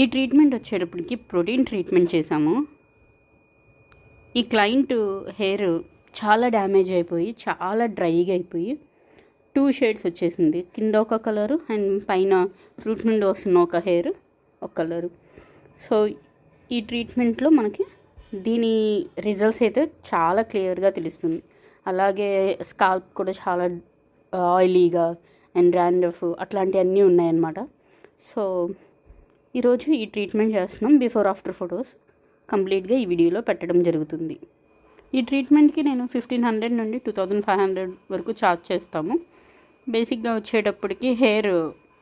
ఈ ట్రీట్మెంట్ వచ్చేటప్పటికి protein treatment చేసాము. ఈ క్లయింట్ హెయిర్ చాలా డ్యామేజ్ అయిపోయి చాలా డ్రైగా అయిపోయి 2 షేడ్స్ వచ్చేసింది. కింద ఒక కలరు అండ్ పైన రూట్ నుండి వస్తున్న ఒక హెయిర్ ఒక కలరు. సో ఈ ట్రీట్మెంట్లో మనకి దీని రిజల్ట్స్ అయితే చాలా క్లియర్గా తెలుస్తుంది. అలాగే స్కాల్ప్ కూడా చాలా ఆయిలీగా అండ్ ర్యాండఫ్ అట్లాంటివన్నీ ఉన్నాయన్నమాట. సో ఈరోజు ఈ ట్రీట్మెంట్ చేస్తున్నాం. బిఫోర్ ఆఫ్టర్ ఫొటోస్ కంప్లీట్గా ఈ వీడియోలో పెట్టడం జరుగుతుంది. ఈ ట్రీట్మెంట్కి నేను 1500 నుండి 2500 వరకు ఛార్జ్ చేస్తాము. బేసిక్గా వచ్చేటప్పటికి హెయిర్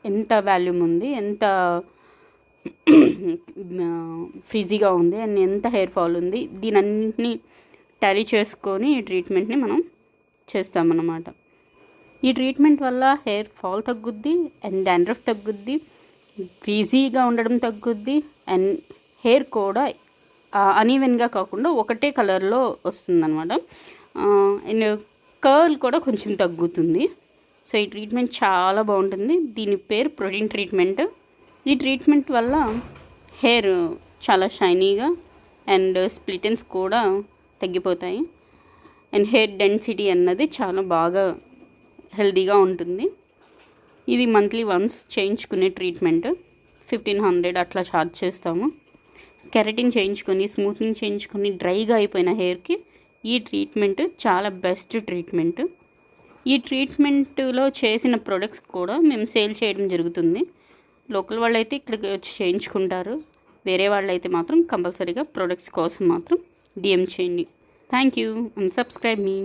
ఎంత వాల్యూమ్ ఉంది, ఎంత ఫ్రిజీగా ఉంది అండ్ ఎంత హెయిర్ ఫాల్ ఉంది, దీని అన్నింటినీ టాలీ చేసుకొని ఈ ట్రీట్మెంట్ని మనం చేస్తామన్నమాట. ఈ ట్రీట్మెంట్ వల్ల హెయిర్ ఫాల్ తగ్గుద్ది అండ్ డాండ్రఫ్ తగ్గుద్ది, ఫ్రీజీగా ఉండడం తగ్గుద్ది అండ్ హెయిర్ కూడా అనీవెన్గా కాకుండా ఒకటే కలర్లో వస్తుందన్నమాట. అండ్ కర్ల్ కూడా కొంచెం తగ్గుతుంది. సో ఈ ట్రీట్మెంట్ చాలా బాగుంటుంది. దీని పేరు ప్రోటీన్ ట్రీట్మెంట్. ఈ ట్రీట్మెంట్ వల్ల హెయిర్ చాలా షైనీగా అండ్ స్ప్లిట్ ఎండ్స్ కూడా తగ్గిపోతాయి అండ్ హెయిర్ డెన్సిటీ అన్నది చాలా బాగా హెల్దీగా ఉంటుంది. ఇది మంత్లీ వన్స్ చేయించుకునే ట్రీట్మెంట్. 1500 అట్లా ఛార్జ్ చేస్తాము. కెరటిన్ చేయించుకొని స్మూత్నింగ్ చేయించుకొని డ్రైగా అయిపోయిన హెయిర్కి ఈ ట్రీట్మెంట్ చాలా బెస్ట్ ట్రీట్మెంట్. ఈ ట్రీట్మెంట్లో చేసిన ప్రొడక్ట్స్ కూడా మేము సేల్ చేయడం జరుగుతుంది. లోకల్ వాళ్ళైతే ఇక్కడికి వచ్చి చేయించుకుంటారు. వేరే వాళ్ళైతే మాత్రం కంపల్సరీగా ప్రొడక్ట్స్ కోసం మాత్రం DM చేయండి. Thank you and subscribe me.